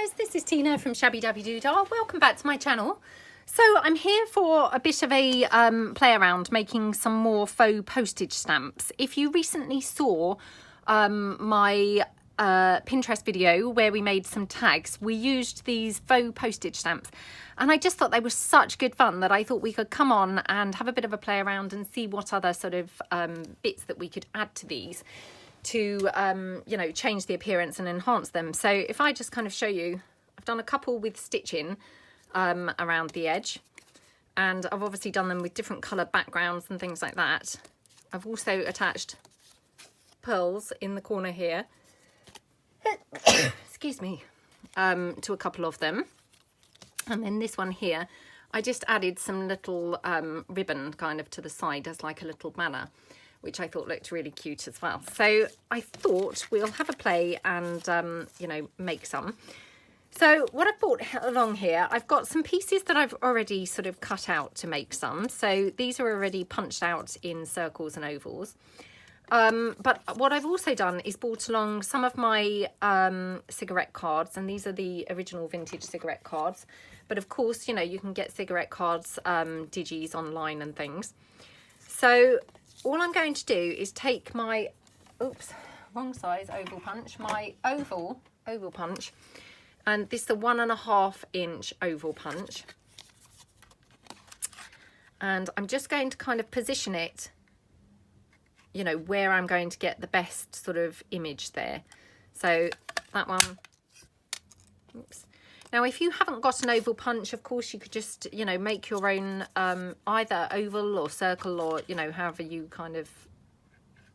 guys, this is Tina from Shabbydabbydoodah. Welcome back to my channel. So I'm here for a bit of a play around making some more faux postage stamps. If you recently saw my Pinterest video where we made some tags, we used these faux postage stamps and I just thought they were such good fun that I thought we could come on and have a bit of a play around and see what other sort of bits that we could add to these to you know, change the appearance and enhance them. So if I just kind of show you, I've done a couple with stitching around the edge, and I've obviously done them with different colour backgrounds and things like that. I've also attached pearls in the corner here excuse me, to a couple of them, and then this one here I just added some little ribbon kind of to the side as like a little banner, which I thought looked really cute as well. So I thought we'll have a play and you know, make some. So what I've brought along here, I've got some pieces that I've already sort of cut out to make some. So these are already punched out in circles and ovals. But what I've also done is brought along some of my cigarette cards, and these are the original vintage cigarette cards. But of course, you know, you can get cigarette cards, digis online and things. So all I'm going to do is take my, oops, wrong size oval punch, my oval punch, and this is the 1.5 inch oval punch. And I'm just going to kind of position it, you know, where I'm going to get the best sort of image there. So that one, oops. Now, if you haven't got an oval punch, of course, you could just, you know, make your own either oval or circle, or, you know, however you kind of,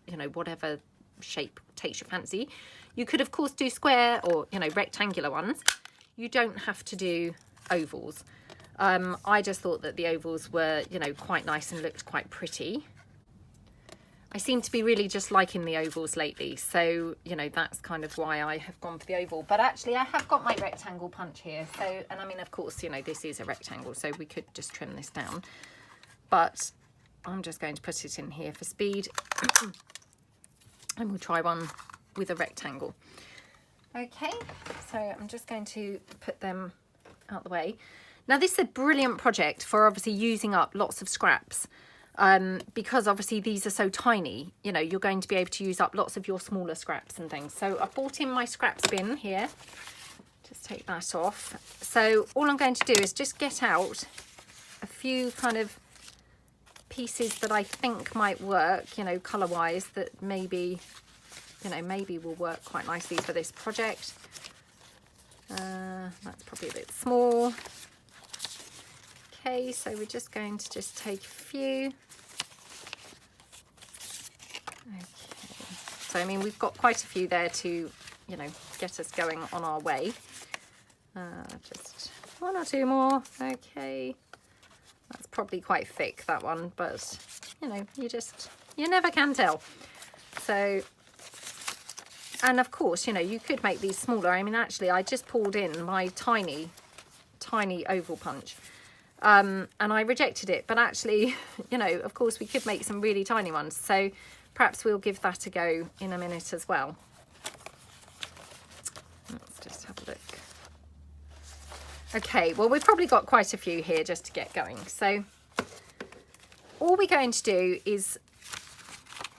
you know, whatever shape takes your fancy. You could, of course, do square or, you know, rectangular ones. You don't have to do ovals. I just thought that the ovals were, you know, quite nice and looked quite pretty. I seem to be really just liking the ovals lately, so, you know, that's kind of why I have gone for the oval. But actually I have got my rectangle punch here, so, and I mean, of course, you know, this is a rectangle, so we could just trim this down, but I'm just going to put it in here for speed and we'll try one with a rectangle. Okay, so I'm just going to put them out the way. Now, this is a brilliant project for obviously using up lots of scraps. Because obviously these are so tiny, you know, you're going to be able to use up lots of your smaller scraps and things. So I've brought in my scraps bin here. Just take that off. So all I'm going to do is just get out a few kind of pieces that I think might work, you know, colour wise, that maybe, you know, maybe will work quite nicely for this project. That's probably a bit small. Okay, so we're just going to just take a few. Okay, so I mean, we've got quite a few there to, you know, get us going on our way. Just one or two more. Okay, that's probably quite thick, that one, but you know, you never can tell. So, and of course, you know, you could make these smaller. I mean, actually, I just pulled in my tiny oval punch. And I rejected it, but actually, you know, of course we could make some really tiny ones, so perhaps we'll give that a go in a minute as well. Let's just have a look. Okay, well, we've probably got quite a few here just to get going. So all we're going to do is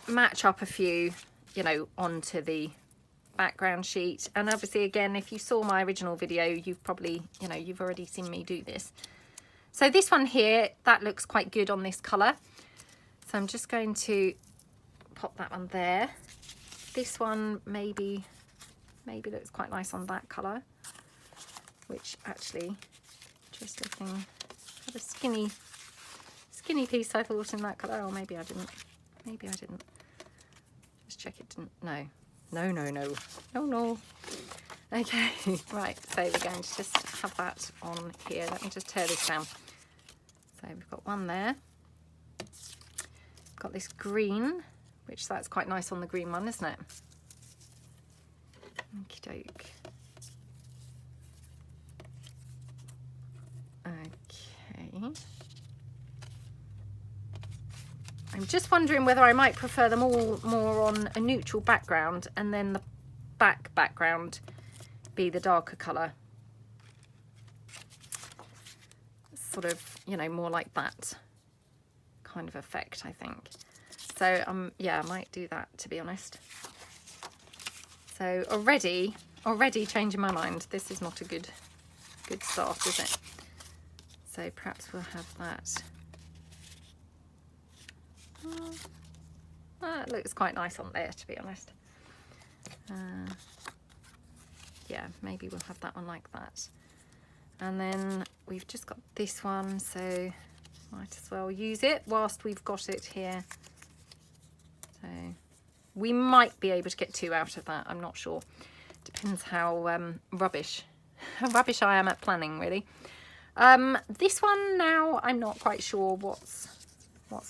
match up a few, you know, onto the background sheet. And obviously, again, if you saw my original video, you've probably, you know, you've already seen me do this. So this one here, that looks quite good on this colour. So I'm just going to pop that one there. This one maybe looks quite nice on that colour, which actually, just looking at a skinny piece I thought in that colour. Or maybe I didn't. Maybe I didn't. Just check it didn't. No. Okay, right, so we're going to just have that on here. Let me just tear this down. So we've got one there. Got this green, which that's quite nice on the green one, isn't it? Okie doke. Okay. I'm just wondering whether I might prefer them all more on a neutral background and then the background be the darker colour. sort of, you know, more like that kind of effect, I think. So yeah, I might do that, to be honest. So already changing my mind. This is not a good start, is it? So perhaps we'll have that. That looks quite nice on there, to be honest. Yeah, maybe we'll have that one like that. And then we've just got this one, so might as well use it whilst we've got it here. So we might be able to get 2 out of that, I'm not sure. Depends how rubbish I am at planning, really. This one now, I'm not quite sure what's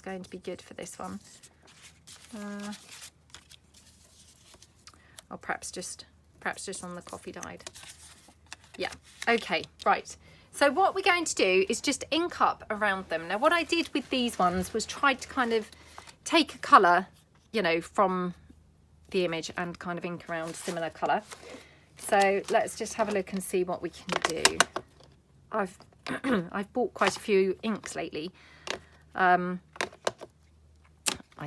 going to be good for this one. Or perhaps just on the coffee dyed. Yeah, okay, right. So what we're going to do is just ink up around them. Now what I did with these ones was try to kind of take a colour, you know, from the image and kind of ink around similar colour. So let's just have a look and see what we can do. I've bought quite a few inks lately. I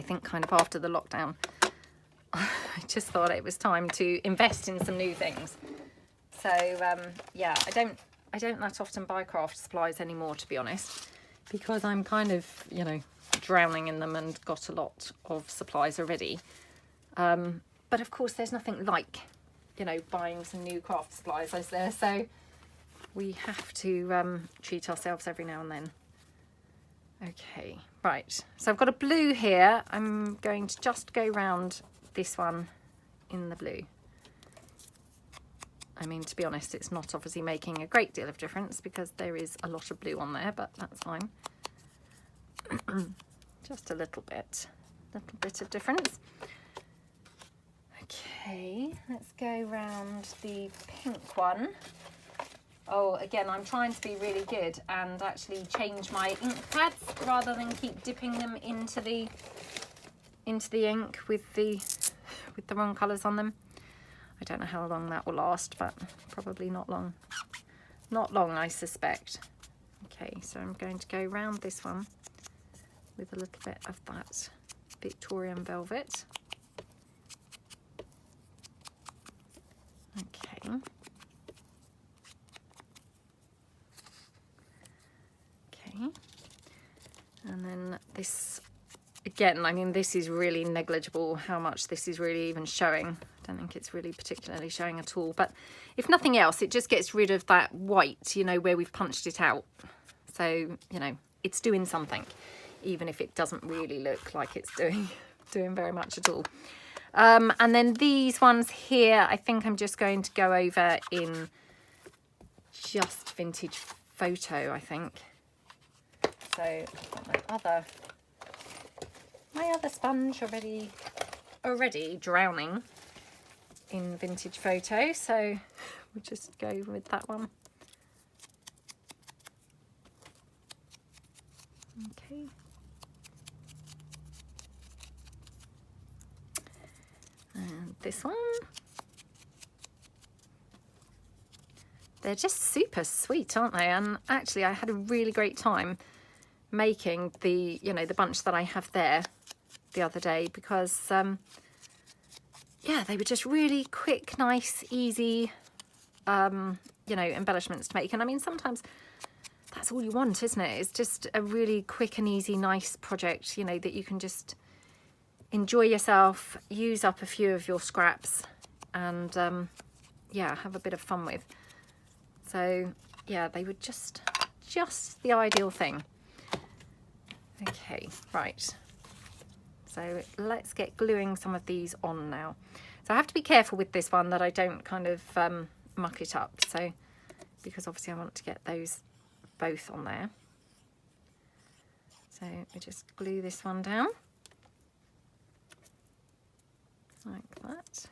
think kind of after the lockdown. I just thought it was time to invest in some new things. So yeah, I don't that often buy craft supplies anymore, to be honest, because I'm kind of, you know, drowning in them and got a lot of supplies already. But of course there's nothing like, you know, buying some new craft supplies, is there? So we have to treat ourselves every now and then. Okay, right, so I've got a blue here. I'm going to just go round this one in the blue. I mean, to be honest, it's not obviously making a great deal of difference because there is a lot of blue on there, but that's fine. Just a little bit of difference. Okay, let's go round the pink one. Oh, again, I'm trying to be really good and actually change my ink pads rather than keep dipping them into the ink with the wrong colours on them. I don't know how long that will last, but probably not long. Not long, I suspect. Okay, so I'm going to go round this one with a little bit of that Victorian velvet. Okay. Okay. And then this, again, I mean, this is really negligible how much this is really even showing. I don't think it's really particularly showing at all, but if nothing else, it just gets rid of that white, you know, where we've punched it out. So, you know, it's doing something, even if it doesn't really look like it's doing very much at all. And then these ones here, I think I'm just going to go over in just Vintage Photo, I think. So I've got my other sponge already drowning in Vintage Photo, so we'll just go with that one. Okay. And this one. They're just super sweet, aren't they? And actually I had a really great time making the, you know, the bunch that I have there the other day because yeah, they were just really quick, nice, easy, you know, embellishments to make. And I mean, sometimes that's all you want, isn't it? It's just a really quick and easy, nice project, you know, that you can just enjoy yourself, use up a few of your scraps and, yeah, have a bit of fun with. So, yeah, they were just the ideal thing. Okay, right. So let's get gluing some of these on now. So I have to be careful with this one that I don't kind of muck it up. So, because obviously I want to get those both on there. So we just glue this one down. Like that.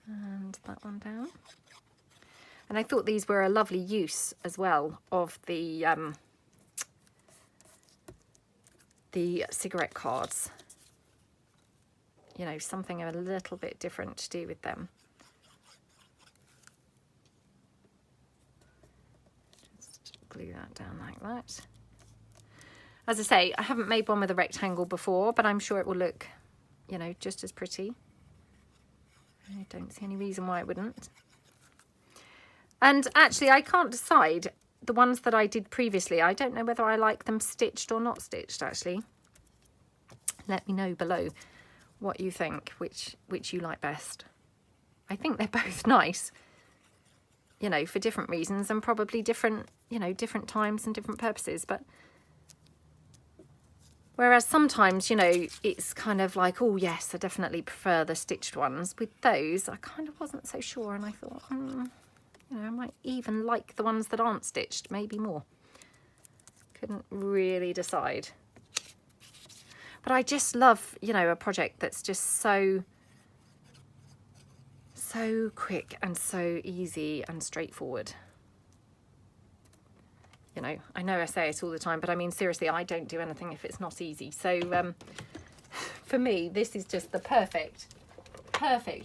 And that one down. And I thought these were a lovely use as well of the cigarette cards. You know, something a little bit different to do with them. Just glue that down like that. As I say, I haven't made one with a rectangle before, but I'm sure it will look, you know, just as pretty. I don't see any reason why it wouldn't. And actually, I can't decide. The ones that I did previously, I don't know whether I like them stitched or not stitched, actually. Let me know below what you think, which you like best. I think they're both nice, you know, for different reasons and probably different, you know, different times and different purposes. But whereas sometimes, you know, it's kind of like, oh yes, I definitely prefer the stitched ones. With those, I kind of wasn't so sure, and I thought, you know, I might even like the ones that aren't stitched, maybe more. Couldn't really decide. But I just love, you know, a project that's just so quick and so easy and straightforward. You know, I know I say it all the time, but I mean, seriously, I don't do anything if it's not easy. So for me, this is just the perfect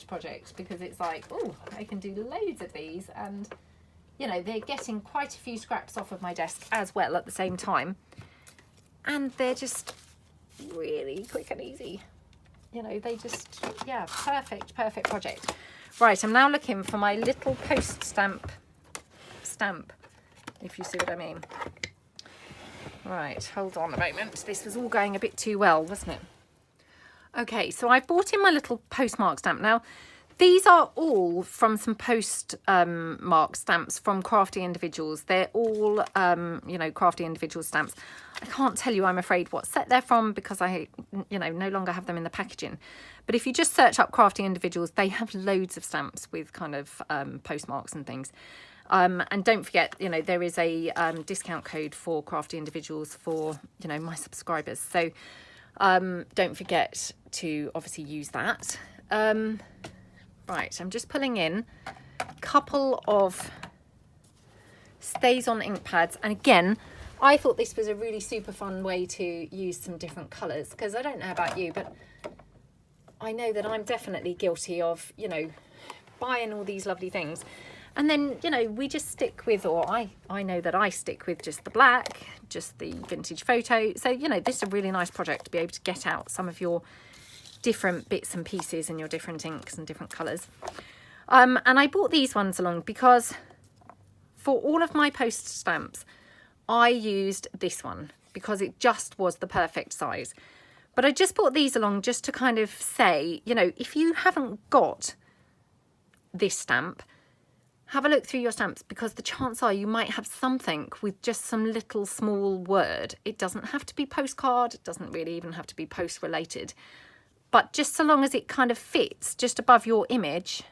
project, because it's like, oh, I can do loads of these, and you know, they're getting quite a few scraps off of my desk as well at the same time, and they're just really quick and easy. You know, they just, yeah, perfect project. Right, I'm now looking for my little post stamp, if you see what I mean. Right, hold on a moment. This was all going a bit too well, wasn't it? Okay, so I've bought in my little postmark stamp. Now, these are all from some postmark stamps from Crafty Individuals. They're all, you know, Crafty Individual stamps. I can't tell you, I'm afraid, what set they're from, because I, you know, no longer have them in the packaging. But if you just search up Crafty Individuals, they have loads of stamps with kind of postmarks and things. And don't forget, you know, there is a discount code for Crafty Individuals for, you know, my subscribers. So don't forget to obviously use that. Right, I'm just pulling in a couple of Stays On ink pads. And again, I thought this was a really super fun way to use some different colours, because I don't know about you, but I know that I'm definitely guilty of, you know, buying all these lovely things. And then, you know, we just stick with, or I know that I stick with just the black, just the vintage photo. So, you know, this is a really nice project to be able to get out some of your different bits and pieces and your different inks and different colours. And I bought these ones along because for all of my post stamps, I used this one because it just was the perfect size. But I just bought these along just to kind of say, you know, if you haven't got this stamp, have a look through your stamps, because the chance are you might have something with just some little small word. It doesn't have to be postcard. It doesn't really even have to be post related. But just so long as it kind of fits just above your image,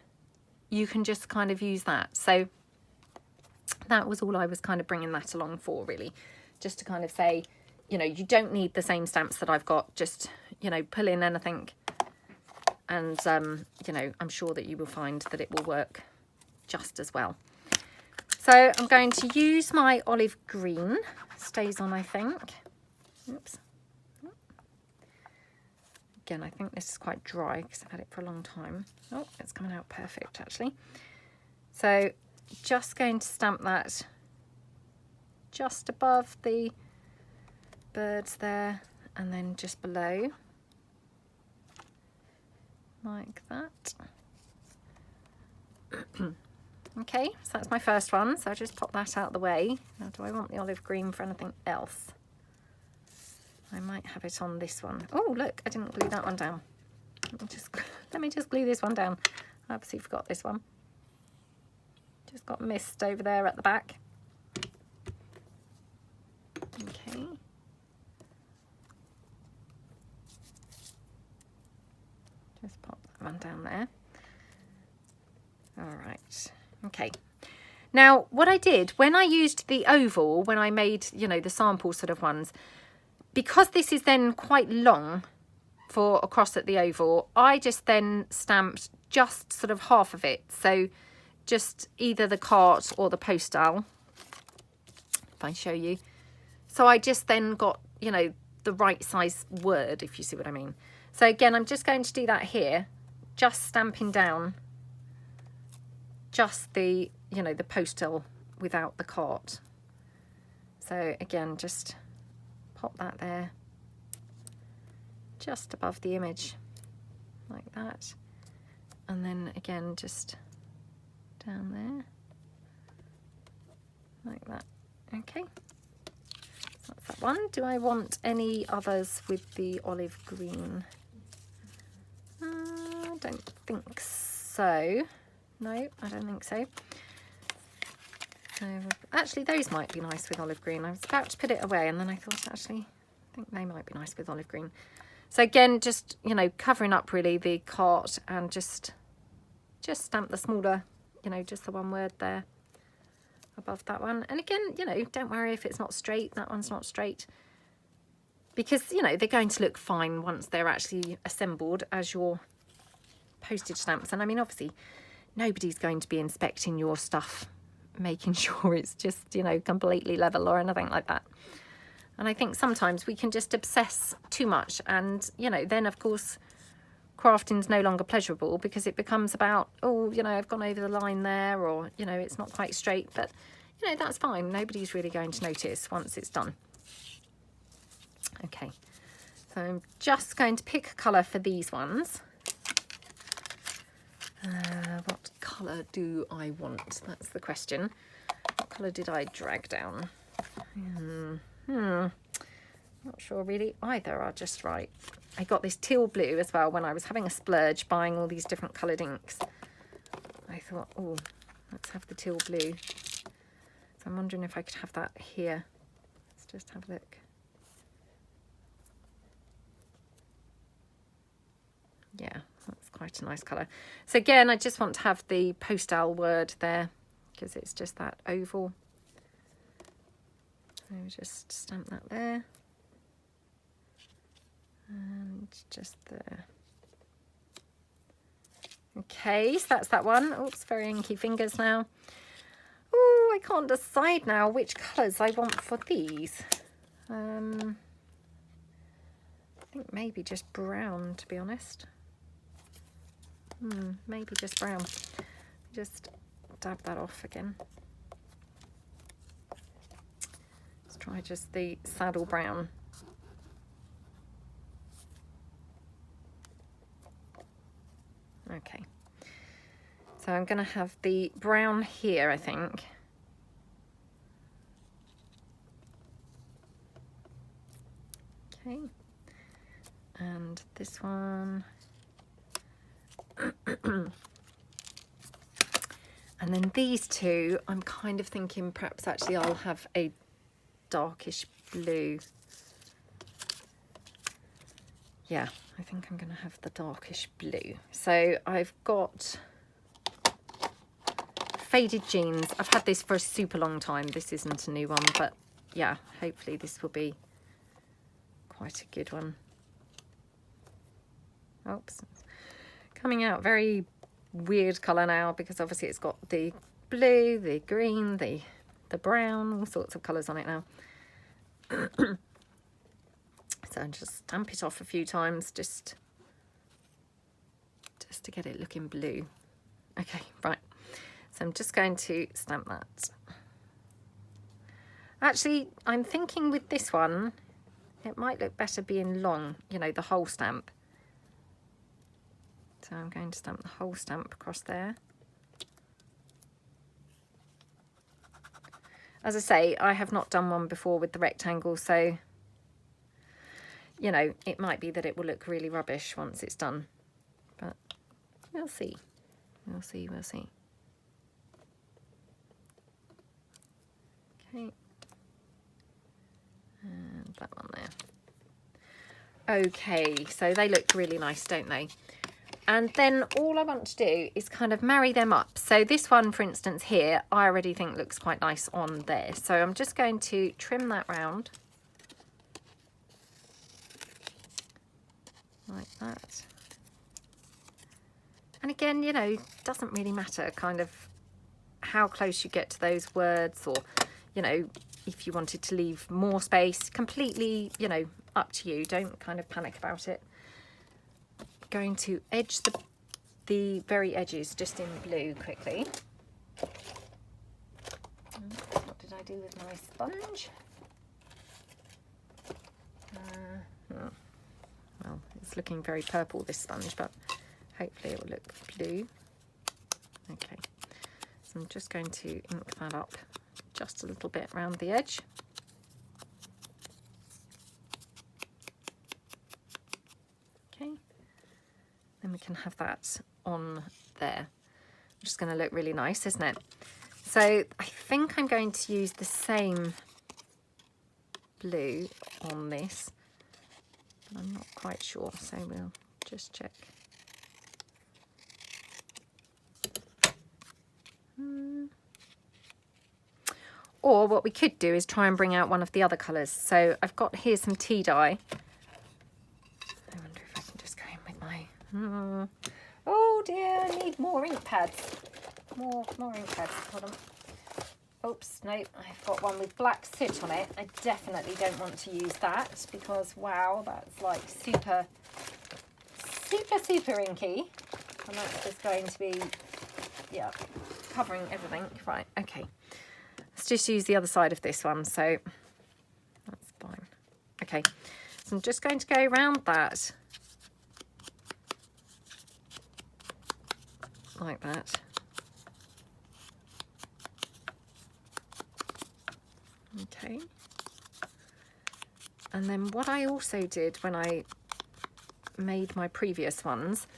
you can just kind of use that. So that was all I was kind of bringing that along for, really. Just to kind of say, you know, you don't need the same stamps that I've got. Just, you know, pull in anything. And, you know, I'm sure that you will find that it will work just as well. So I'm going to use my olive green. Stays On, I think. Oops. Again, I think this is quite dry because I've had it for a long time. Oh, it's coming out perfect, actually. So just going to stamp that just above the birds there, and then just below, like that. Okay, so that's my first one, so I'll just pop that out of the way. Now, do I want the olive green for anything else? I might have it on this one. Oh, look, I didn't glue that one down. Let me just glue this one down. I obviously forgot this one. Just got mist over there at the back. Okay. Just pop that one down there. All right. Okay. Now, what I did when I used the oval, when I made, you know, the sample sort of ones, because this is then quite long for across at the oval, I just then stamped just sort of half of it. So just either the cart or the postal, if I show you. So I just then got, you know, the right size word, if you see what I mean. So again, I'm just going to do that here, just stamping down just the, you know, the postal without the cart. So again, just pop that there, just above the image, like that. And then again, just down there, like that. Okay, so that's that one. Do I want any others with the olive green? I don't think so. No, I don't think so. So actually, those might be nice with olive green. I was about to put it away, and then I thought, actually, I think they might be nice with olive green. So again, just, you know, covering up really the card, and just stamp the smaller, you know, just the one word there above that one. And again, you know, don't worry if it's not straight. That one's not straight, because, you know, they're going to look fine once they're actually assembled as your postage stamps. And I mean, obviously, nobody's going to be inspecting your stuff, making sure it's just, you know, completely level or anything like that. And I think sometimes we can just obsess too much, and, you know, then of course crafting's no longer pleasurable, because it becomes about, oh, you know, I've gone over the line there, or, you know, it's not quite straight. But, you know, that's fine. Nobody's really going to notice once it's done. Okay, so I'm just going to pick a colour for these ones. What colour do I want? That's the question. What colour did I drag down? Not sure really. Either are just right. I got this teal blue as well when I was having a splurge buying all these different coloured inks. I thought, oh, let's have the teal blue. So I'm wondering if I could have that here. Let's just have a look. Yeah, that's quite a nice colour. So again, I just want to have the postal word there, because it's just that oval. So just stamp that there. And just there. Okay, so that's that one. Oops, very inky fingers now. Oh, I can't decide now which colours I want for these. I think maybe just brown, to be honest. Maybe just brown. Just dab that off again. Let's try just the saddle brown. Okay, so I'm going to have the brown here, I think. Okay, and this one. And then these two, I'm kind of thinking perhaps actually I'll have a darkish blue. Yeah, I think I'm going to have the darkish blue. So I've got Faded Jeans. I've had this for a super long time. This isn't a new one, but yeah, hopefully this will be quite a good one. Oops. Coming out very weird colour now, because obviously it's got the blue, the green, the brown, all sorts of colours on it now. So I'll just stamp it off a few times just to get it looking blue. Okay, right. So I'm just going to stamp that. Actually, I'm thinking with this one, it might look better being long, you know, the whole stamp. So I'm going to stamp the whole stamp across there. As I say, I have not done one before with the rectangle, so, you know, it might be that it will look really rubbish once it's done. But we'll see. We'll see, we'll see. Okay. And that one there. Okay, so they look really nice, don't they? And then all I want to do is kind of marry them up. So this one, for instance, here, I already think looks quite nice on there. So I'm just going to trim that round. Like that. And again, you know, doesn't really matter kind of how close you get to those words, or, you know, if you wanted to leave more space, completely, you know, up to you. Don't kind of panic about it. Going to edge the very edges just in blue quickly. What did I do with my sponge? Oh, well, it's looking very purple, this sponge, but hopefully it will look blue. Okay, so I'm just going to ink that up just a little bit around the edge. Okay, then we can have that on there. Just going to look really nice, isn't it? So I think I'm going to use the same blue on this, but I'm not quite sure, so we'll just check. Or what we could do is try and bring out one of the other colours. So I've got here some tea dye. I wonder if I can just go in with my... Oh dear, I need more ink pads. More ink pads. Hold on. Oops, no, I've got one with black soot on it. I definitely don't want to use that because, wow, that's like super inky. And that's just going to be, yeah, covering everything. Right, okay. Let's just use the other side of this one, so that's fine. Okay, so I'm just going to go around that like that. Okay, and then what I also did when I made my previous ones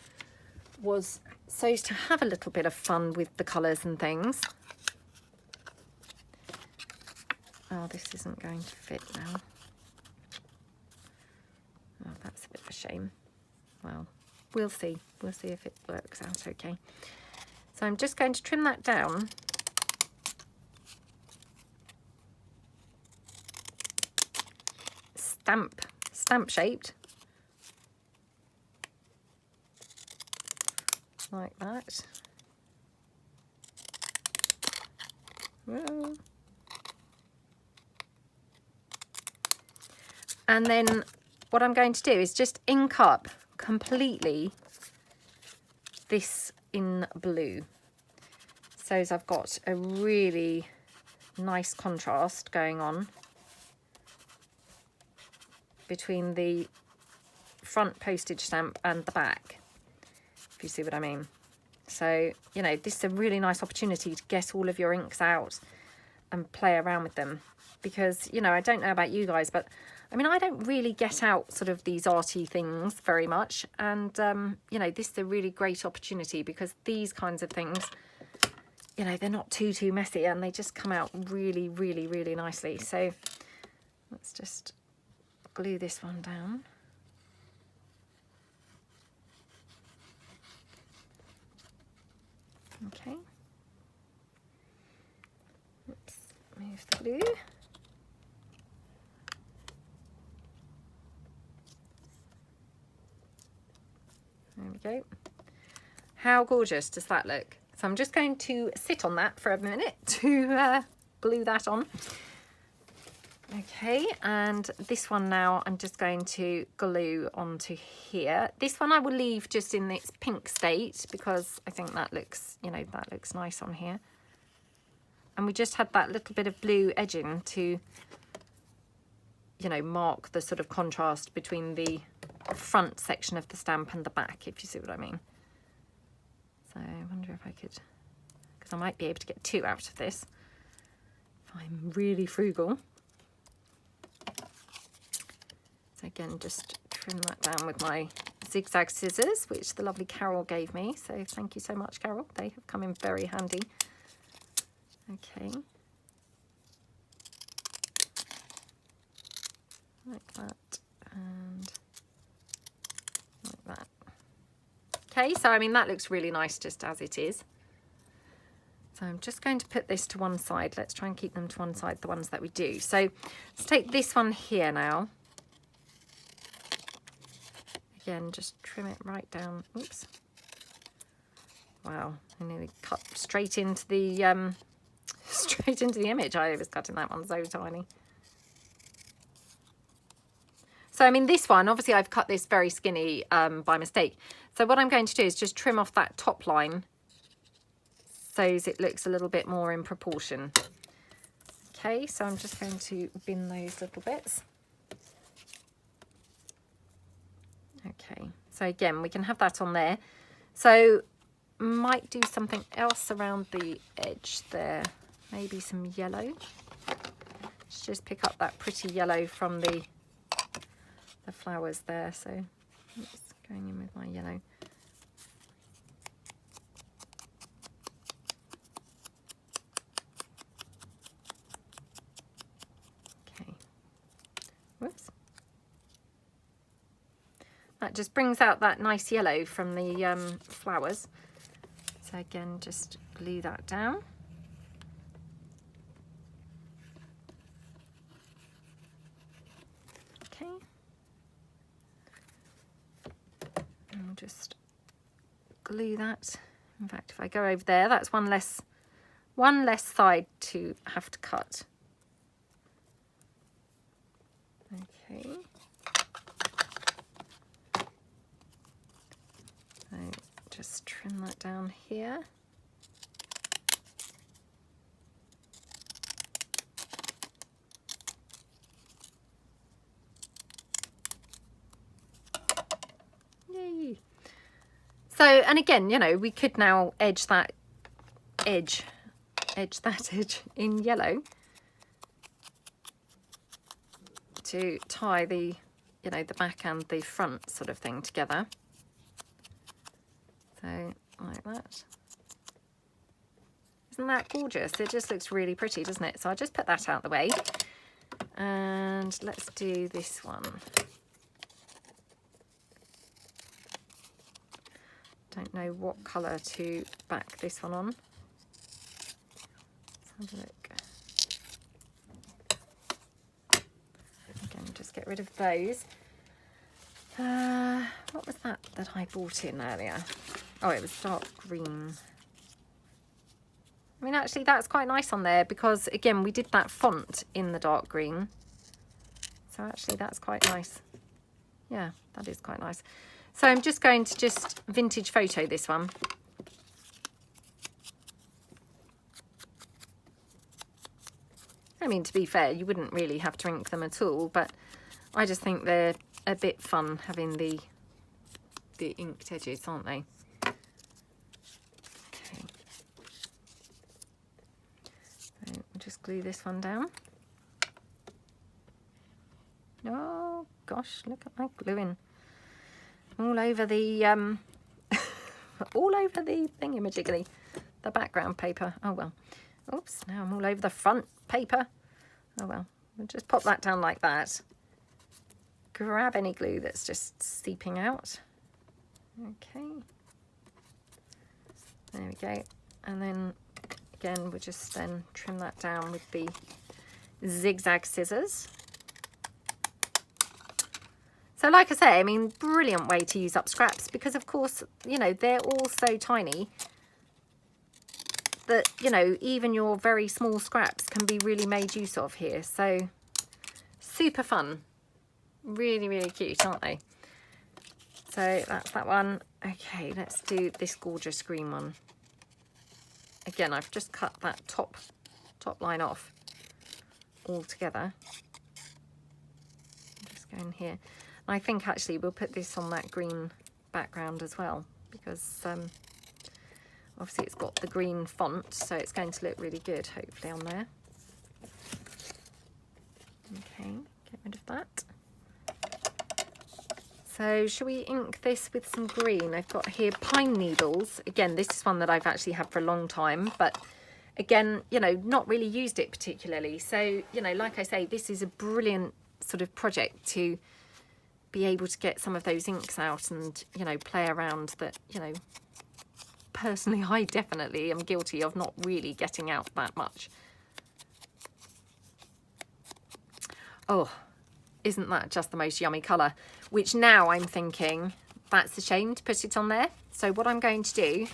was so to have a little bit of fun with the colours and things. Oh, this isn't going to fit now. Oh, that's a bit of a shame. Well, we'll see. We'll see if it works out okay. So I'm just going to trim that down. Stamp shaped. Like that. Whoa. And then what I'm going to do is just ink up completely this in blue. So as I've got a really nice contrast going on between the front postage stamp and the back, if you see what I mean. So, you know, this is a really nice opportunity to get all of your inks out and play around with them. Because, you know, I don't know about you guys, but I mean, I don't really get out sort of these arty things very much. And, you know, this is a really great opportunity because these kinds of things, you know, they're not too messy and they just come out really, really, really nicely. So let's just glue this one down. Okay. Oops, move the glue. There we go. How gorgeous does that look? So I'm just going to sit on that for a minute to glue that on. Okay, and this one now I'm just going to glue onto here. This one I will leave just in its pink state because I think that looks, you know, that looks nice on here. And we just had that little bit of blue edging to, you know, mark the sort of contrast between the front section of the stamp and the back, if you see what I mean. So I wonder if I could, because I might be able to get two out of this if I'm really frugal. So again, just trim that down with my zigzag scissors, which the lovely Carol gave me. So thank you so much, Carol. They have come in very handy. Okay. Like that and like that. Okay, so I mean that looks really nice just as it is. So I'm just going to put this to one side. Let's try and keep them to one side, the ones that we do. So let's take this one here now. Again, just trim it right down. Oops. Wow, I nearly cut straight into the image. I was cutting that one so tiny. So, I mean, this one, obviously I've cut this very skinny by mistake. So what I'm going to do is just trim off that top line so it looks a little bit more in proportion. Okay, so I'm just going to bin those little bits. Okay, so again, we can have that on there. So might do something else around the edge there. Maybe some yellow. Let's just pick up that pretty yellow from the flowers there. So it's going in with my yellow. Okay. Whoops. That just brings out that nice yellow from the flowers. So again, just glue that down. Okay. And we'll just glue that. In fact, if I go over there, that's one less side to have to cut. Okay. So just trim that down here. Yay. So, and again, you know, we could now edge that edge in yellow to tie the, you know, the back and the front sort of thing together. So like that. Isn't that gorgeous? It just looks really pretty, doesn't it? So I'll just put that out the way. And let's do this one. Don't know what colour to back this one on. Let's have a look. Again, just get rid of those. What was that I bought in earlier? Oh, it was dark green. I mean, actually, that's quite nice on there because, again, we did that font in the dark green. So actually, that's quite nice. Yeah, that is quite nice. So I'm just going to just vintage photo this one. I mean, to be fair, you wouldn't really have to ink them at all, but I just think they're a bit fun having the inked edges, aren't they? Okay. So we'll just glue this one down. Oh gosh, look at my gluing all over the all over the thingy-majiggy, the background paper. Oh well. Oops, now I'm all over the front paper. Oh well, we'll just pop that down like that. Grab any glue that's just seeping out. Okay. There we go. And then again, we'll just then trim that down with the zigzag scissors. So like I say, I mean, brilliant way to use up scraps because of course, you know, they're all so tiny that, you know, even your very small scraps can be really made use of here. So super fun. Really, really cute, aren't they? So that's that one. Okay, let's do this gorgeous green one. Again, I've just cut that top line off all together. Just go in here. I think actually we'll put this on that green background as well because obviously it's got the green font, so it's going to look really good hopefully on there. Okay, get rid of that. So shall we ink this with some green? I've got here pine needles. Again, this is one that I've actually had for a long time, but again, you know, not really used it particularly. So, you know, like I say, this is a brilliant sort of project to be able to get some of those inks out and, you know, play around that, you know, personally, I definitely am guilty of not really getting out that much. Oh, isn't that just the most yummy colour? Which now I'm thinking, that's a shame to put it on there. So what I'm going to do,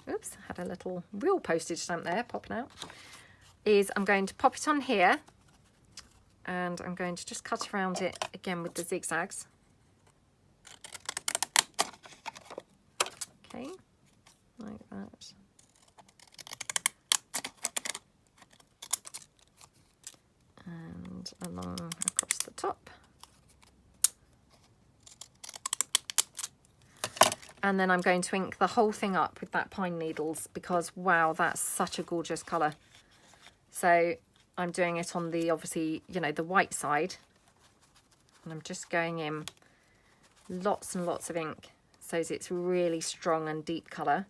oops, I had a little real postage stamp there popping out, is I'm going to pop it on here and I'm going to just cut around it again with the zigzags. Okay, like that. And along across the top. And then I'm going to ink the whole thing up with that pine needles because, wow, that's such a gorgeous colour. So I'm doing it on the, obviously, you know, the white side. And I'm just going in lots and lots of ink so that it's really strong and deep colour.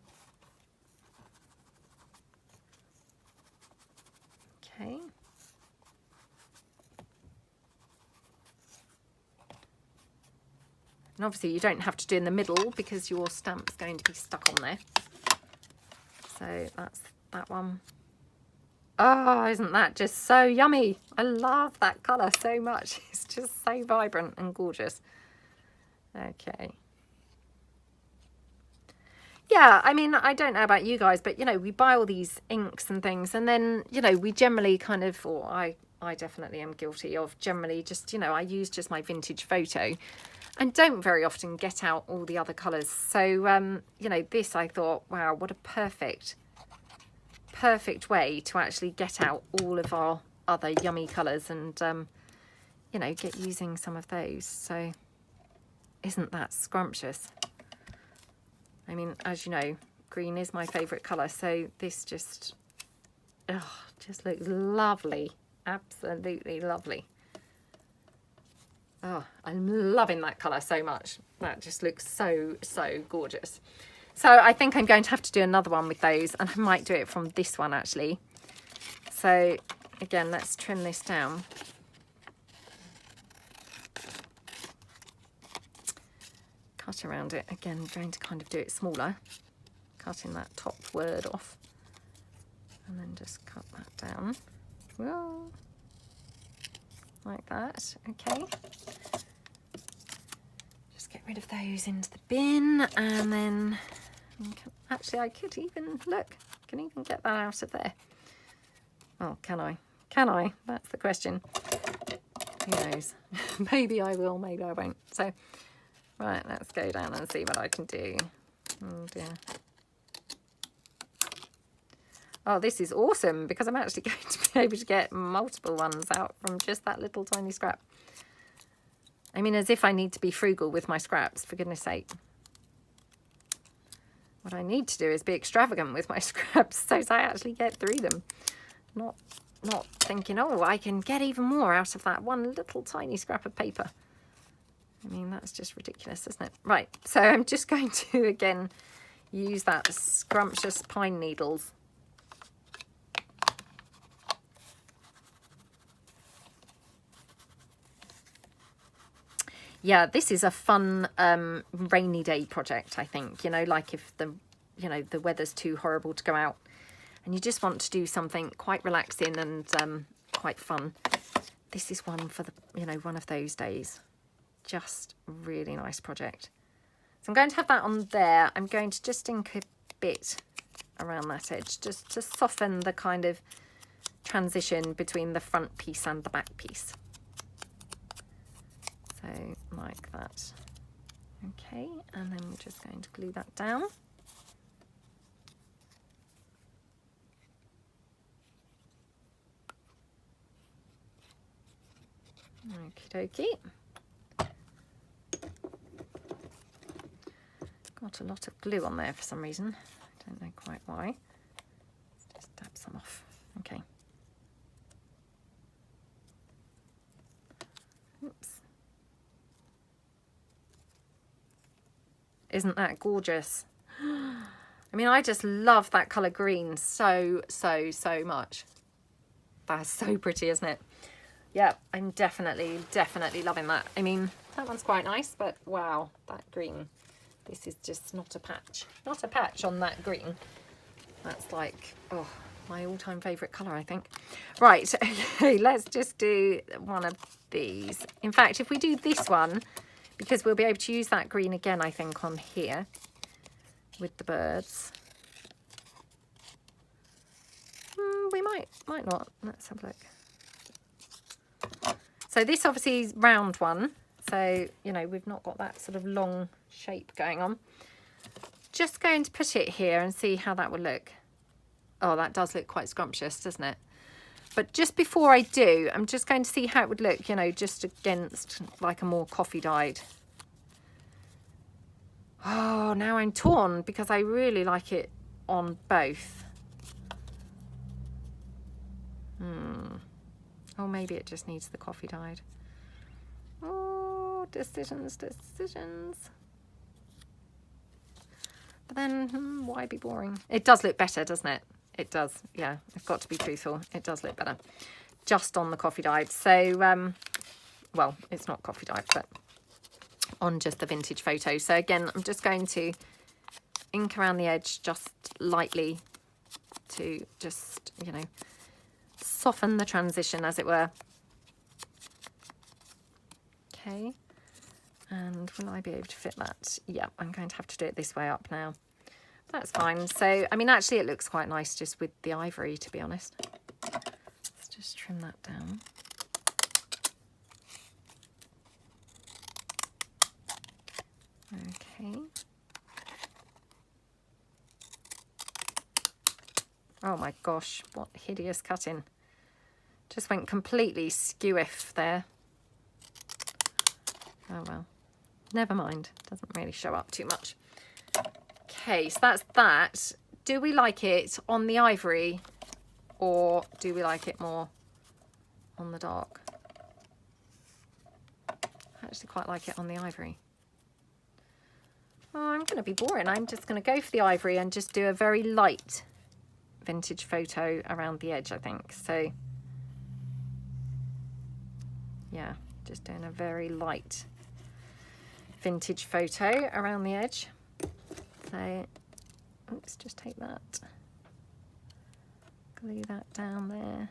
Okay. And obviously you don't have to do in the middle because your stamp's going to be stuck on there. So that's that one. Oh, isn't that just so yummy? I love that colour so much. It's just so vibrant and gorgeous. Okay. Yeah, I mean, I don't know about you guys, but, you know, we buy all these inks and things, and then, you know, we generally kind of, or I definitely am guilty of generally just, you know, I use just my vintage photo and don't very often get out all the other colours. So, you know, this I thought, wow, what a perfect way to actually get out all of our other yummy colours and, you know, get using some of those. So isn't that scrumptious? I mean, as you know, green is my favourite colour, so this just, oh, just looks lovely. Absolutely lovely. Oh, I'm loving that colour so much. That just looks so, so gorgeous. So I think I'm going to have to do another one with those, and I might do it from this one actually. So again, let's trim this down. Cut around it. Again, I'm going to kind of do it smaller, cutting that top word off, and then just cut that down. Whoa. Like that. Okay. Just get rid of those into the bin, and then actually I could even look. I can even get that out of there. Oh, can I? Can I? That's the question. Who knows? Maybe I will. Maybe I won't. So. Right, let's go down and see what I can do. Oh dear. Oh, this is awesome because I'm actually going to be able to get multiple ones out from just that little tiny scrap. I mean, as if I need to be frugal with my scraps, for goodness sake. What I need to do is be extravagant with my scraps so that I actually get through them. Not thinking, oh, I can get even more out of that one little tiny scrap of paper. I mean, that's just ridiculous, isn't it? Right, so I'm just going to, again, use that scrumptious pine needles. Yeah, this is a fun rainy day project, I think. You know, like if the, you know, the weather's too horrible to go out and you just want to do something quite relaxing and quite fun. This is one for the, you know, one of those days. Just really nice project. So I'm going to have that on there. I'm going to just ink a bit around that edge just to soften the kind of transition between the front piece and the back piece. So like that. Okay, and then we're just going to glue that down. Okie dokie. Got a lot of glue on there for some reason. I don't know quite why. Let's just dab some off. Okay. Oops. Isn't that gorgeous? I mean, I just love that colour green so much. That's so pretty, isn't it? Yeah, I'm definitely loving that. I mean, that one's quite nice, but wow, that green. This is just not a patch. Not a patch on that green. That's like, oh, my all-time favourite colour, I think. Right, okay, let's just do one of these. In fact, if we do this one, because we'll be able to use that green again, I think, on here with the birds. We might not. Let's have a look. So this obviously is round one. So, you know, we've not got that sort of long shape going on. Just going to put it here and see how that will look. Oh, that does look quite scrumptious, doesn't it? But just before I do, I'm just going to see how it would look, you know, just against like a more coffee dyed. Oh, now I'm torn because I really like it on both. Oh, maybe it just needs the coffee dyed. Oh, decisions. But then, why be boring? It does look better, doesn't it? It does, yeah. I've got to be truthful. It does look better. Just on the coffee dyed. So, well, it's not coffee dyed, but on just the vintage photo. So again, I'm just going to ink around the edge just lightly to just, you know, soften the transition, as it were. Okay, and will I be able to fit that? Yeah, I'm going to have to do it this way up now. That's fine. So, I mean, actually it looks quite nice just with the ivory, to be honest. Let's just trim that down. Okay. Oh my gosh, what hideous cutting. Just went completely skew-iff there. Oh well, never mind. Doesn't really show up too much. Okay, so that's that. Do we like it on the ivory or do we like it more on the dark? I actually quite like it on the ivory. Oh, I'm going to be boring. I'm just going to go for the ivory and just do a very light vintage photo around the edge, I think. So, yeah, just doing a very light vintage photo around the edge. So, let's just take that, glue that down there.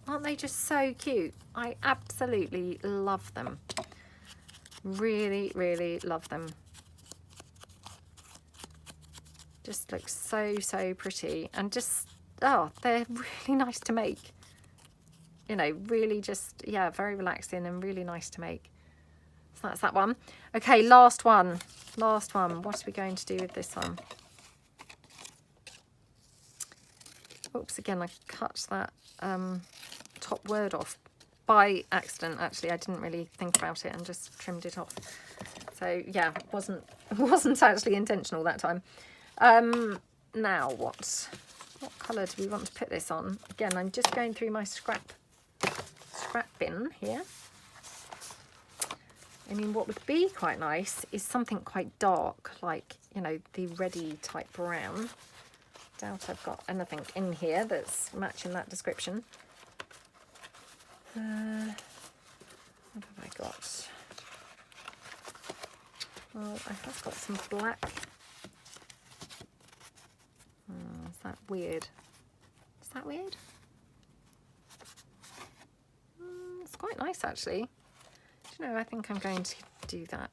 Aren't they just so cute? I absolutely love them. Really, really love them. Just looks so, so pretty. And just, oh, they're really nice to make. You know, really just, yeah, very relaxing and really nice to make. So that's that one. Okay, last one. Last one. What are we going to do with this one? Oops, again, I cut that top word off by accident. Actually, I didn't really think about it and just trimmed it off. So yeah, it wasn't actually intentional that time. Now what colour do we want to put this on? Again, I'm just going through my scrap bin here. I mean, what would be quite nice is something quite dark, like, you know, the reddy type brown. Doubt I've got anything in here that's matching that description. What have I got? Well, I have got some black. Oh, is that weird? Is that weird? It's quite nice, actually. Do you know, I think I'm going to do that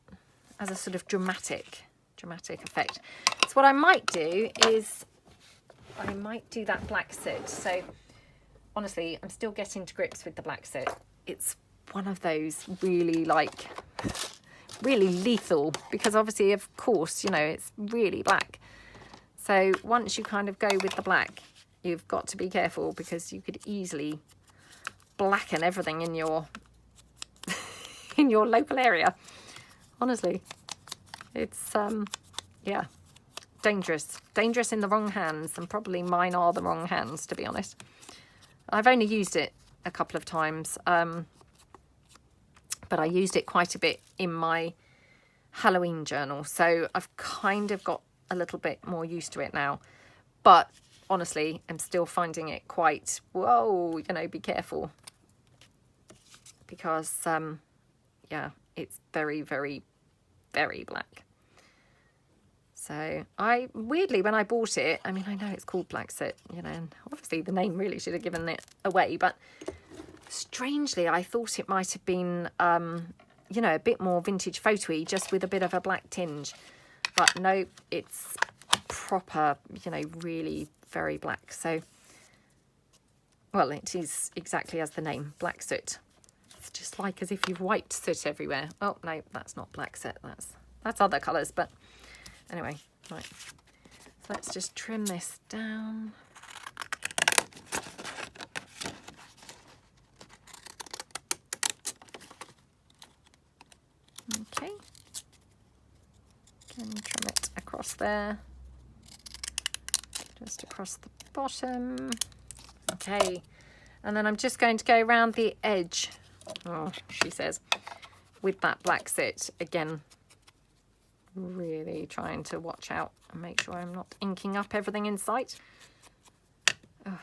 as a sort of dramatic effect. So what I might do is I might do that black soot. So honestly, I'm still getting to grips with the black soot. It's one of those really, like, really lethal, because obviously, of course, you know, it's really black. So once you kind of go with the black, you've got to be careful, because you could easily blacken everything in your in your local area. Honestly, it's yeah, dangerous in the wrong hands, and probably mine are the wrong hands, to be honest. I've only used it a couple of times, but I used it quite a bit in my Halloween journal, so I've kind of got a little bit more used to it now. But honestly, I'm still finding it quite, whoa, you know, be careful, because yeah, it's very, very, very black. So I, weirdly, when I bought it, I mean, I know it's called black soot, you know, and obviously the name really should have given it away, but strangely, I thought it might have been, you know, a bit more vintage photo-y, just with a bit of a black tinge. But no, it's proper, you know, really very black. So, well, it is exactly as the name, black soot. It's just like as if you've wiped soot everywhere. Oh, no, that's not black soot. That's other colours, but anyway, right. So let's just trim this down. across there, just across the bottom. Okay, and then I'm just going to go around the edge, oh, she says, with that black soot. Again, really trying to watch out and make sure I'm not inking up everything in sight. Oh.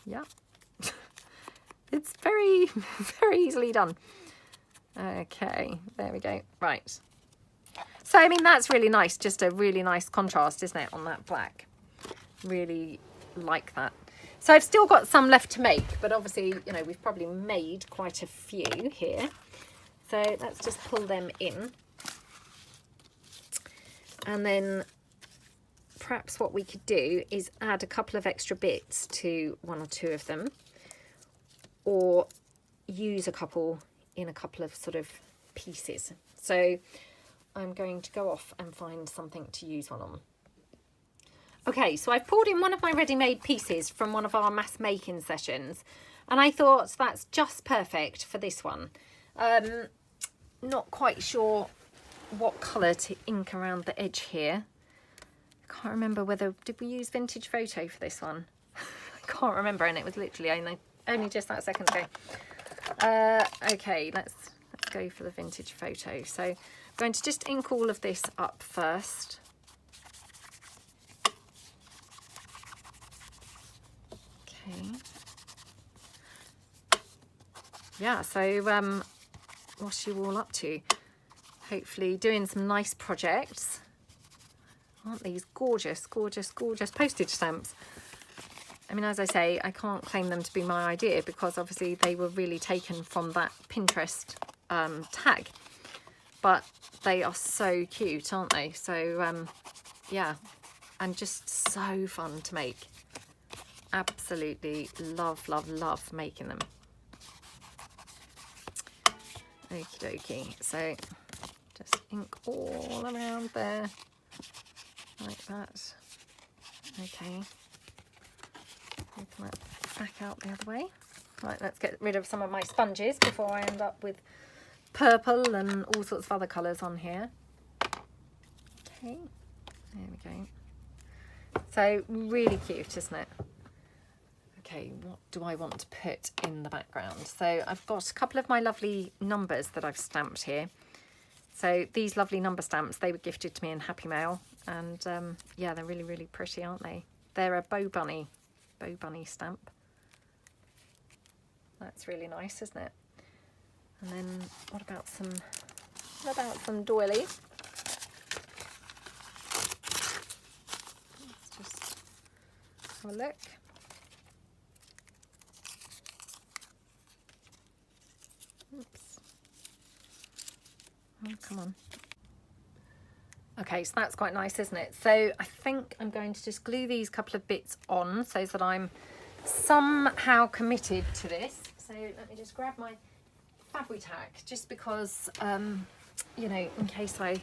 Yeah, it's very, very easily done. Okay, there we go. Right. So, I mean, that's really nice. Just a really nice contrast, isn't it, on that black? Really like that. So I've still got some left to make, but obviously, you know, we've probably made quite a few here. So let's just pull them in. And then perhaps what we could do is add a couple of extra bits to one or two of them, or use a couple in a couple of sort of pieces. So I'm going to go off and find something to use one on. Okay, so I've pulled in one of my ready-made pieces from one of our mass making sessions, and I thought that's just perfect for this one. Not quite sure what colour to ink around the edge here. I can't remember whether, did we use Vintage Photo for this one? I can't remember, and it was literally only just that second ago. Okay, let's go for the Vintage Photo. So I'm going to just ink all of this up first. Okay. Yeah, so what are you all up to? Hopefully doing some nice projects. Aren't these gorgeous, gorgeous, gorgeous postage stamps? I mean, as I say, I can't claim them to be my idea because obviously they were really taken from that Pinterest tag. But they are so cute, aren't they? So, yeah, and just so fun to make. Absolutely love, love, love making them. Okie dokie. So just ink all around there like that. Okay. Move that back out the other way. Right, let's get rid of some of my sponges before I end up with purple and all sorts of other colours on here. Okay, there we go. So really cute, isn't it? Okay, what do I want to put in the background? So I've got a couple of my lovely numbers that I've stamped here. So these lovely number stamps, they were gifted to me in Happy Mail. And yeah, they're really, really pretty, aren't they? They're a bow bunny stamp. That's really nice, isn't it? And then what about some doilies? Let's just have a look. Oops. Oh, come on. Okay, so that's quite nice, isn't it? So I think I'm going to just glue these couple of bits on so that I'm somehow committed to this. So let me just grab my Fabri-Tac, just because, you know, in case I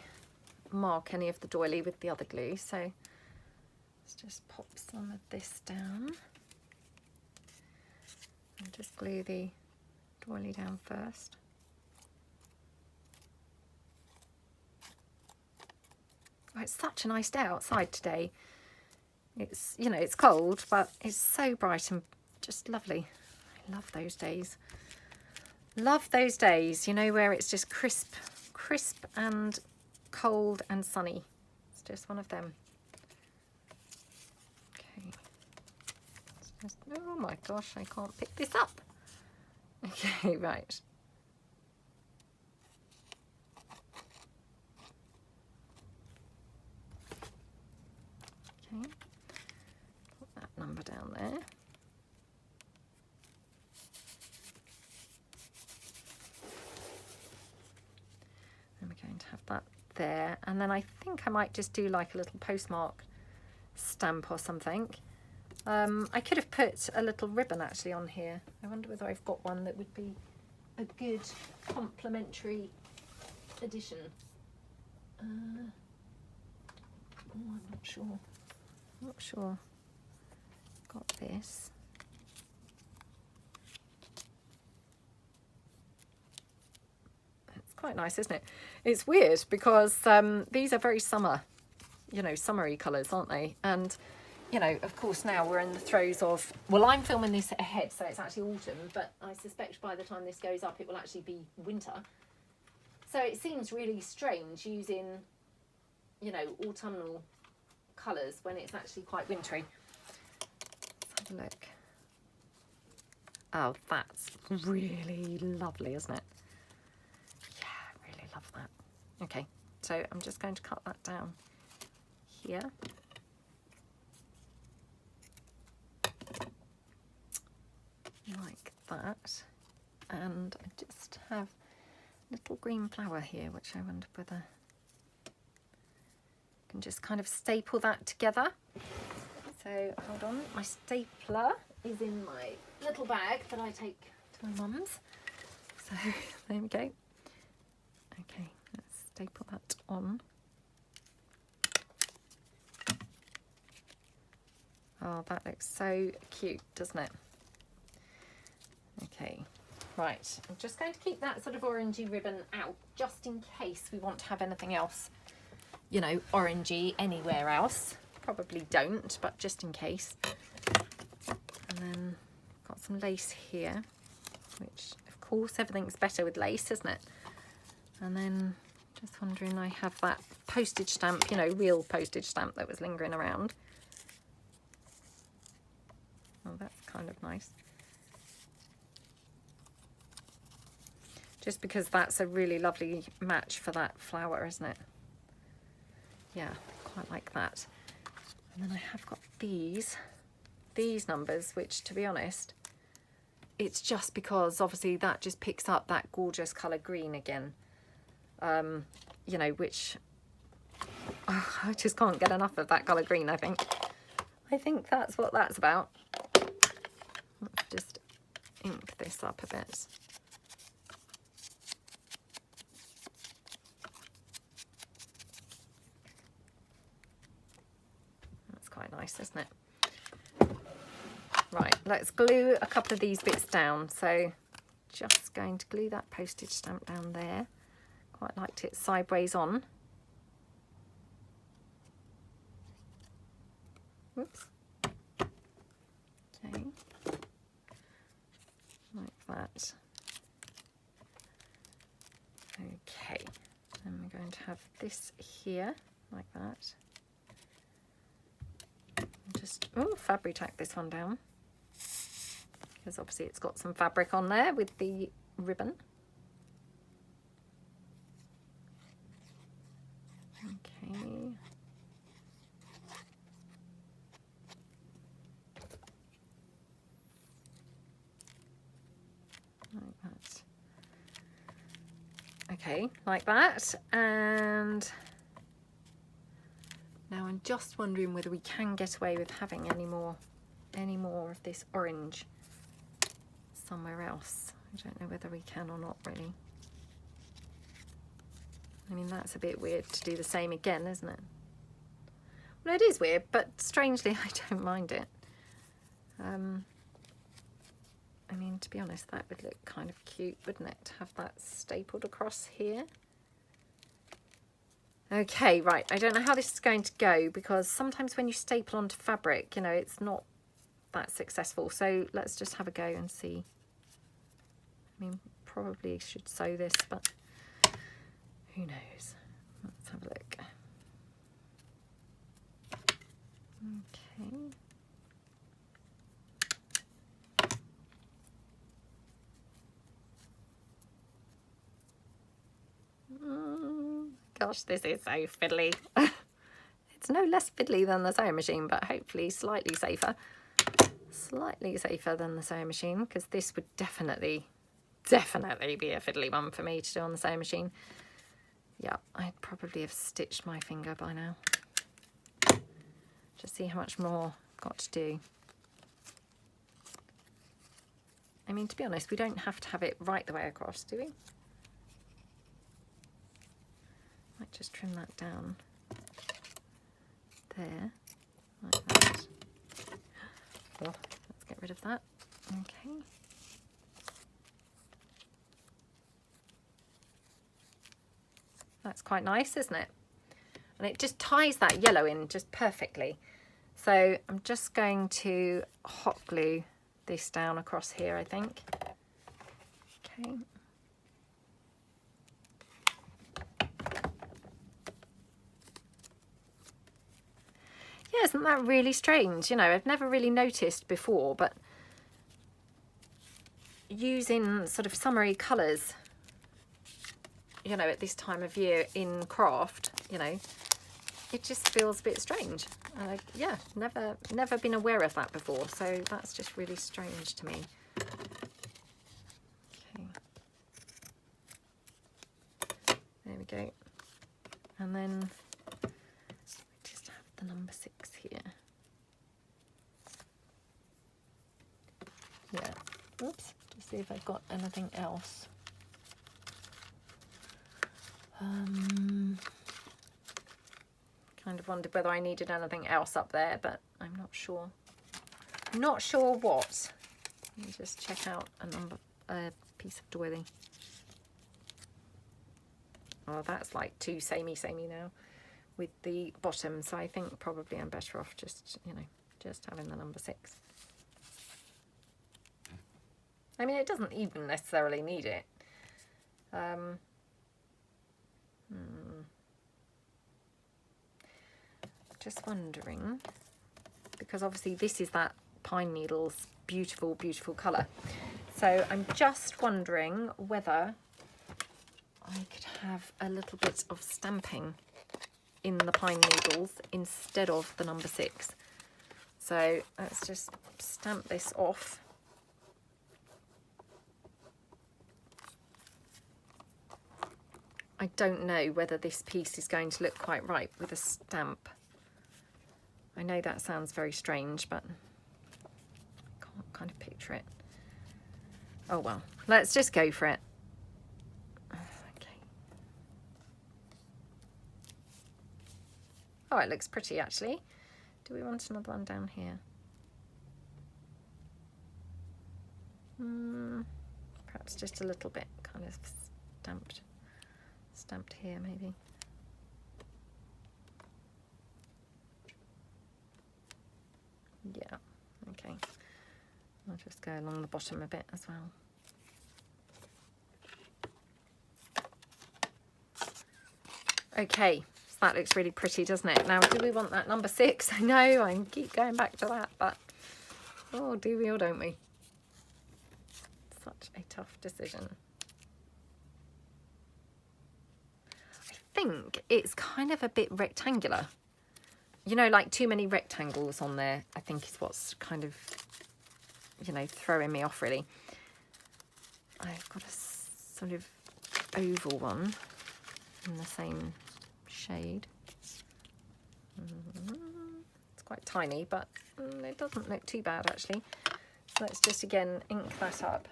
mark any of the doily with the other glue. So let's just pop some of this down and just glue the doily down first. Oh, it's such a nice day outside today. It's, you know, it's cold, but it's so bright and just lovely. I love those days. Love those days, you know, where it's just crisp and cold and sunny. It's just one of them. Okay. Just, oh my gosh, I can't pick this up. Okay, right. Okay. Put that number down there. And we're going to have that there. And then I think I might just do like a little postmark stamp or something. I could have put a little ribbon actually on here. I wonder whether I've got one that would be a good complementary addition. Oh, I'm not sure. Not sure. Got this. quite nice, isn't it? It's weird because these are very summer, you know, summery colours, aren't they? And, you know, of course now we're in the throes of, well, I'm filming this ahead, so it's actually autumn, but I suspect by the time this goes up, it will actually be winter. So it seems really strange using, you know, autumnal colours when it's actually quite wintry. Let's have a look. Oh, that's really lovely, isn't it? Yeah, I really love that. Okay, so I'm just going to cut that down here. Like that. And I just have a little green flower here, which I wonder whether I can just kind of staple that together. So hold on, my stapler is in my little bag that I take to my mum's. So there we go. Okay, let's staple that on. Oh, that looks so cute, doesn't it? Okay, right. I'm just going to keep that sort of orangey ribbon out just in case we want to have anything else, you know, orangey anywhere else. Probably don't, but just in case. And then got some lace here, which of course everything's better with lace, isn't it? And then just wondering, I have that postage stamp, you know, real postage stamp that was lingering around. Oh, that's kind of nice. Just because that's a really lovely match for that flower, isn't it? Yeah, quite like that. And then I have got these numbers, which, to be honest, it's just because obviously that just picks up that gorgeous colour green again. You know, which I just can't get enough of that colour green, I think. I think that's what that's about. Let's just ink this up a bit. That's quite nice, isn't it? Right, let's glue a couple of these bits down. So just going to glue that postage stamp down there. Quite liked it sideways on. Whoops. Okay. Like that. Okay. And we're going to have this here, like that. Just, oh, fabric tack this one down. Because obviously it's got some fabric on there with the ribbon. Okay. Like that. Okay, like that. And now I'm just wondering whether we can get away with having any more of this orange somewhere else. I don't know whether we can or not, really. I mean, that's a bit weird to do the same again, isn't it? Well, it is weird, but strangely I don't mind it. I mean, to be honest, that would look kind of cute, wouldn't it, to have that stapled across here? Okay, right, I don't know how this is going to go, because sometimes when you staple onto fabric, you know, it's not that successful. So let's just have a go and see. I mean, probably should sew this, but who knows? Let's have a look. Okay. Gosh, this is so fiddly. It's no less fiddly than the sewing machine, but hopefully slightly safer. Slightly safer than the sewing machine, because this would definitely be a fiddly one for me to do on the sewing machine. Yeah, I'd probably have stitched my finger by now. Just see how much more I've got to do. I mean, to be honest, we don't have to have it right the way across, do we? Might just trim that down there, like that. Oh, let's get rid of that. Okay. That's quite nice, isn't it? And it just ties that yellow in just perfectly. So I'm just going to hot glue this down across here, I think. Okay. Yeah, isn't that really strange? You know, I've never really noticed before, but using sort of summery colours, you know, at this time of year in craft, you know, it just feels a bit strange. Yeah, never been aware of that before, so that's just really strange to me. Okay. There we go. And then we just have the number 6 here. Yeah. Oops. To see if I've got anything else. Kind of wondered whether I needed anything else up there, but I'm not sure. I'm not sure what. Let me just check out a piece of doily. Oh, that's like too samey now with the bottom, so I think probably I'm better off just, you know, just having the number 6. I mean, it doesn't even necessarily need it. Just wondering, because obviously this is that pine needles beautiful colour, so I'm just wondering whether I could have a little bit of stamping in the pine needles instead of the number 6. So let's just stamp this off. I don't know whether this piece is going to look quite right with a stamp. I know that sounds very strange, but I can't kind of picture it. Oh well, let's just go for it. Okay. Oh, it looks pretty actually. Do we want another one down here? Perhaps just a little bit kind of stamped here maybe. Yeah, okay. I'll just go along the bottom a bit as well. Okay, so that looks really pretty, doesn't it? Now, do we want that number 6? I know, I keep going back to that, but oh, do we or don't we? Such a tough decision. I think it's kind of a bit rectangular. You know, like too many rectangles on there, I think is what's kind of, you know, throwing me off really. I've got a sort of oval one in the same shade. It's quite tiny, but it doesn't look too bad actually. So let's just again ink that up.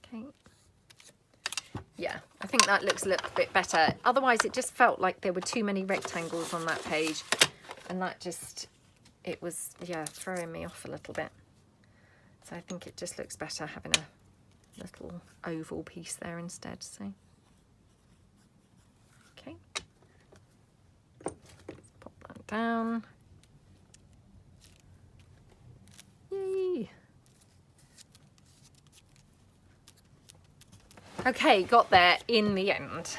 Okay. Yeah, I think that looks a little bit better. Otherwise, it just felt like there were too many rectangles on that page. And that just, it was, yeah, throwing me off a little bit. So I think it just looks better having a little oval piece there instead. So, okay. Let's pop that down. Yay! Okay, got there in the end.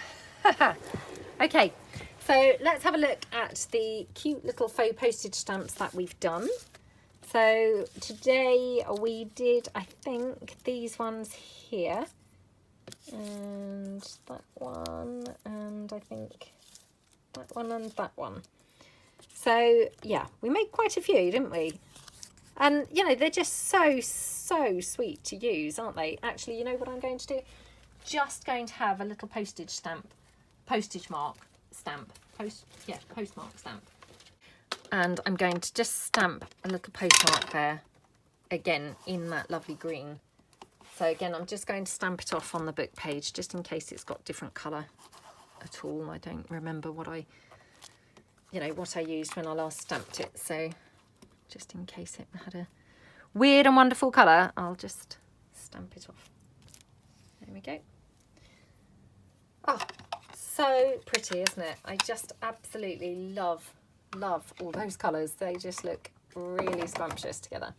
Okay, so let's have a look at the cute little faux postage stamps that we've done. So today we did, I think, these ones here, and that one, and I think that one and that one. So yeah, we made quite a few, didn't we? And you know, they're just so sweet to use, aren't they? Actually, you know what I'm going to do? Just going to have a little postmark stamp, and I'm going to just stamp a little postmark there again in that lovely green. So again, I'm just going to stamp it off on the book page just in case it's got different colour at all. I don't remember what I used when I last stamped it, so just in case it had a weird and wonderful colour, I'll just stamp it off. There we go. Oh, so pretty, isn't it? I just absolutely love all those colours. They just look really scrumptious together.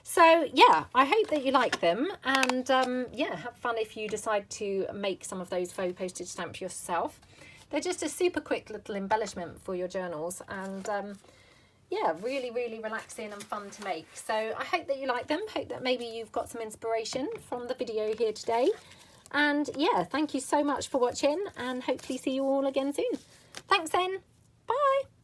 So yeah, I hope that you like them, and yeah, have fun if you decide to make some of those faux postage stamps yourself. They're just a super quick little embellishment for your journals, and yeah, really relaxing and fun to make. So I hope that you like them. Hope that maybe you've got some inspiration from the video here today. And yeah, thank you so much for watching, and hopefully see you all again soon. Thanks then. Bye.